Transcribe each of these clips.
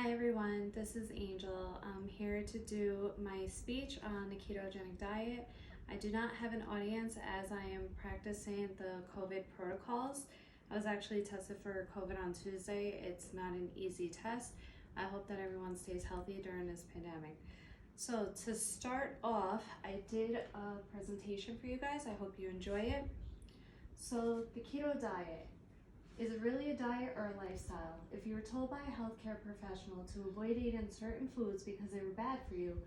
Hi everyone, this is Angel. I'm here to do my speech on the ketogenic diet. I do not have an audience as I am practicing the COVID protocols. I was actually tested for COVID on Tuesday. It's not an easy test. I hope that everyone stays healthy during this pandemic. So to start off, I did a presentation for you guys. I hope you enjoy it. So the keto diet. Is it really a diet or a lifestyle? If you were told by a healthcare professional to avoid eating certain foods because they were bad for you,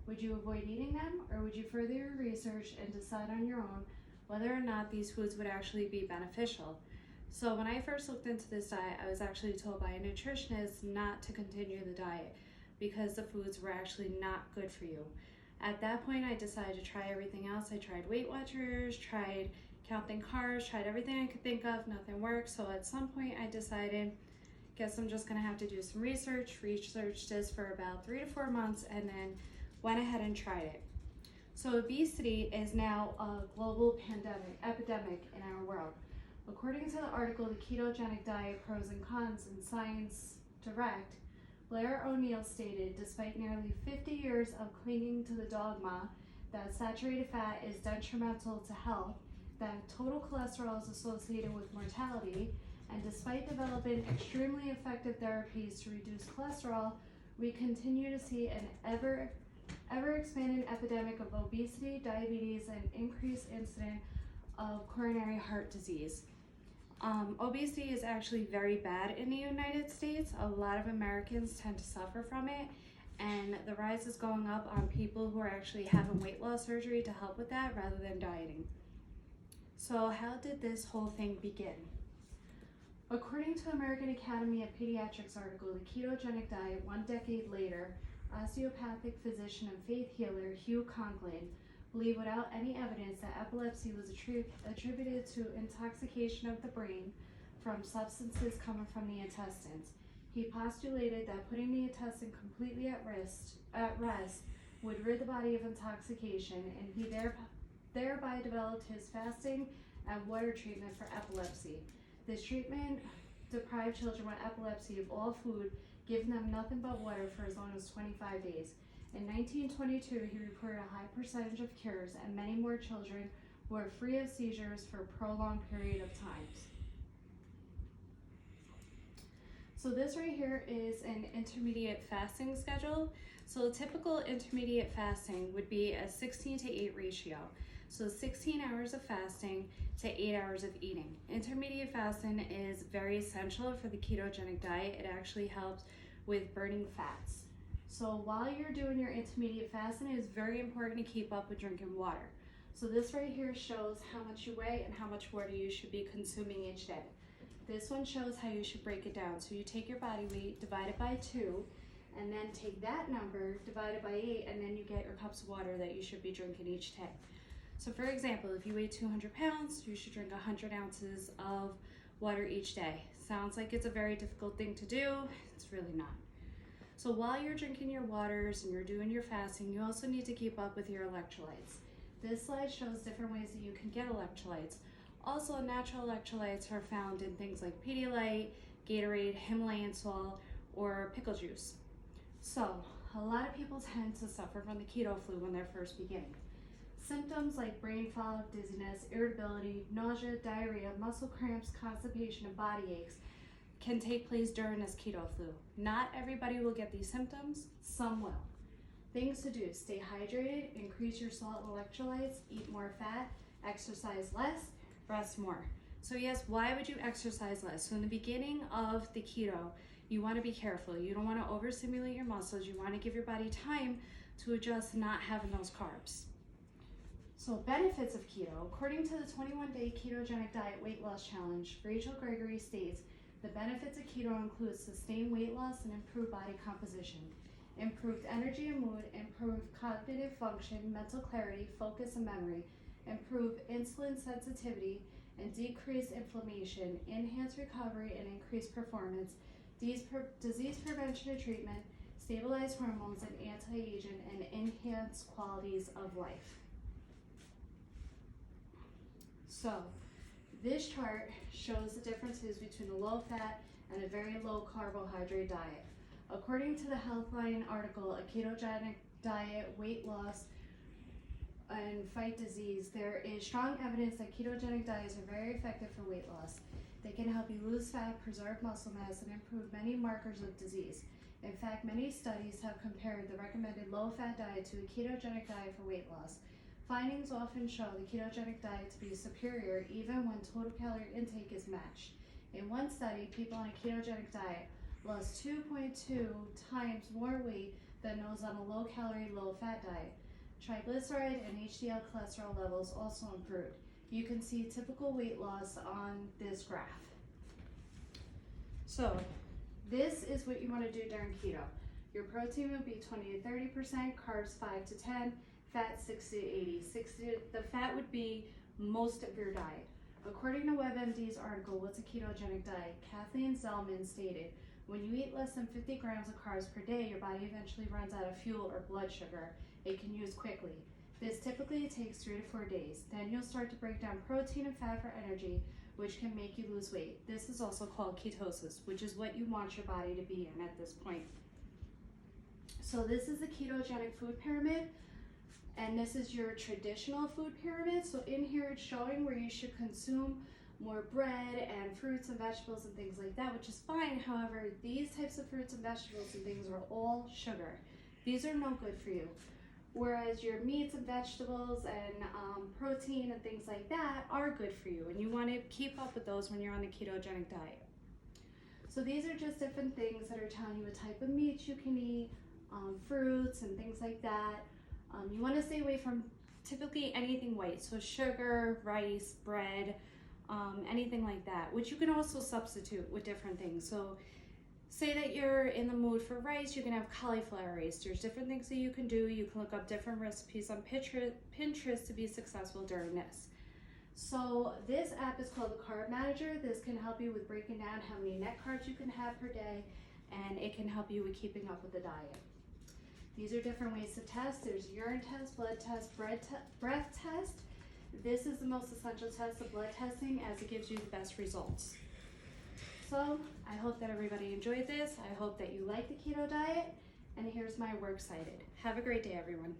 would you avoid eating them, or would you further your research and decide on your own whether or not these foods would actually be beneficial? So when I first looked into this diet, I was actually told by a nutritionist not to continue the diet because the foods were actually not good for you. At that point, I decided to try everything else. I tried Weight Watchers, tried counting carbs, tried everything I could think of, nothing worked. So at some point I decided, guess I'm just gonna have to do some research this for about 3 to 4 months, and then went ahead and tried it. So obesity is now a global epidemic in our world. According to the article, The Ketogenic Diet, Pros and Cons in Science Direct, Blair O'Neill stated, despite nearly 50 years of clinging to the dogma that saturated fat is detrimental to health, that total cholesterol is associated with mortality, and despite developing extremely effective therapies to reduce cholesterol, we continue to see an ever expanding epidemic of obesity, diabetes, and increased incidence of coronary heart disease. Obesity is actually very bad in the United States. A lot of Americans tend to suffer from it, and the rise is going up on people who are actually having weight loss surgery to help with that rather than dieting. So how did this whole thing begin? According to American Academy of Pediatrics article, The Ketogenic Diet, 1 decade later, osteopathic physician and faith healer Hugh Conklin believed without any evidence that epilepsy was attributed to intoxication of the brain from substances coming from the intestines. He postulated that putting the intestine completely at rest would rid the body of intoxication, and he thereby developed his fasting and water treatment for epilepsy. This treatment deprived children with epilepsy of all food, giving them nothing but water for as long as 25 days. In 1922, he reported a high percentage of cures, and many more children were free of seizures for a prolonged period of time. So this right here is an intermediate fasting schedule. So typical intermediate fasting would be a 16 to 8 ratio. So 16 hours of fasting to 8 hours of eating. Intermediate fasting is very essential for the ketogenic diet. It actually helps with burning fats. So while you're doing your intermediate fasting, it is very important to keep up with drinking water. So this right here shows how much you weigh and how much water you should be consuming each day. This one shows how you should break it down. So you take your body weight, divide it by 2, and then take that number, divide it by 8, and then you get your cups of water that you should be drinking each day. So for example, if you weigh 200 pounds, you should drink 100 ounces of water each day. Sounds like it's a very difficult thing to do. It's really not. So while you're drinking your waters and you're doing your fasting, you also need to keep up with your electrolytes. This slide shows different ways that you can get electrolytes. Also, natural electrolytes are found in things like Pedialyte, Gatorade, Himalayan salt, or pickle juice. So a lot of people tend to suffer from the keto flu when they're first beginning. Symptoms like brain fog, dizziness, irritability, nausea, diarrhea, muscle cramps, constipation, and body aches can take place during this keto flu. Not everybody will get these symptoms, some will. Things to do: stay hydrated, increase your salt and electrolytes, eat more fat, exercise less, rest more. So yes, why would you exercise less? So in the beginning of the keto, you want to be careful. You don't want to overstimulate your muscles. You want to give your body time to adjust to not having those carbs. So benefits of keto. According to the 21-day ketogenic diet weight loss challenge, Rachel Gregory states, the benefits of keto include sustained weight loss and improved body composition, improved energy and mood, improved cognitive function, mental clarity, focus and memory, improved insulin sensitivity and decreased inflammation, enhanced recovery and increased performance, disease prevention and treatment, stabilized hormones and anti-aging, and enhanced qualities of life. So this chart shows the differences between a low-fat and a very low carbohydrate diet. According to the Healthline article, a ketogenic diet, weight loss, and fight disease, there is strong evidence that ketogenic diets are very effective for weight loss. They can help you lose fat, preserve muscle mass, and improve many markers of disease. In fact, many studies have compared the recommended low-fat diet to a ketogenic diet for weight loss. Findings often show the ketogenic diet to be superior even when total calorie intake is matched. In one study, people on a ketogenic diet lost 2.2 times more weight than those on a low-calorie, low-fat diet. Triglyceride and HDL cholesterol levels also improved. You can see typical weight loss on this graph. So, this is what you want to do during keto. Your protein would be 20 to 30%, carbs 5 to 10, fat 60 to 80. The fat would be most of your diet. According to WebMD's article, What's a Ketogenic Diet? Kathleen Zellman stated, when you eat less than 50 grams of carbs per day, your body eventually runs out of fuel or blood sugar it can use quickly. This typically takes 3 to 4 days. Then you'll start to break down protein and fat for energy, which can make you lose weight. This is also called ketosis, which is what you want your body to be in at this point. So this is the ketogenic food pyramid, and this is your traditional food pyramid. So in here it's showing where you should consume more bread and fruits and vegetables and things like that, which is fine. However, these types of fruits and vegetables and things are all sugar. These are no good for you. Whereas your meats and vegetables and protein and things like that are good for you, and you want to keep up with those when you're on the ketogenic diet. So these are just different things that are telling you what type of meats you can eat, fruits and things like that. You want to stay away from typically anything white, so sugar, rice, bread, anything like that, which you can also substitute with different things. So say that you're in the mood for rice, you can have cauliflower rice. There's different things that you can do. You can look up different recipes on Pinterest to be successful during this. So this app is called the Carb Manager. This can help you with breaking down how many net carbs you can have per day, and it can help you with keeping up with the diet. These are different ways to test. There's urine test, blood test, breath test. This is the most essential test, the blood testing, as it gives you the best results. So I hope that everybody enjoyed this. I hope that you like the keto diet, and here's my works cited. Have a great day, everyone.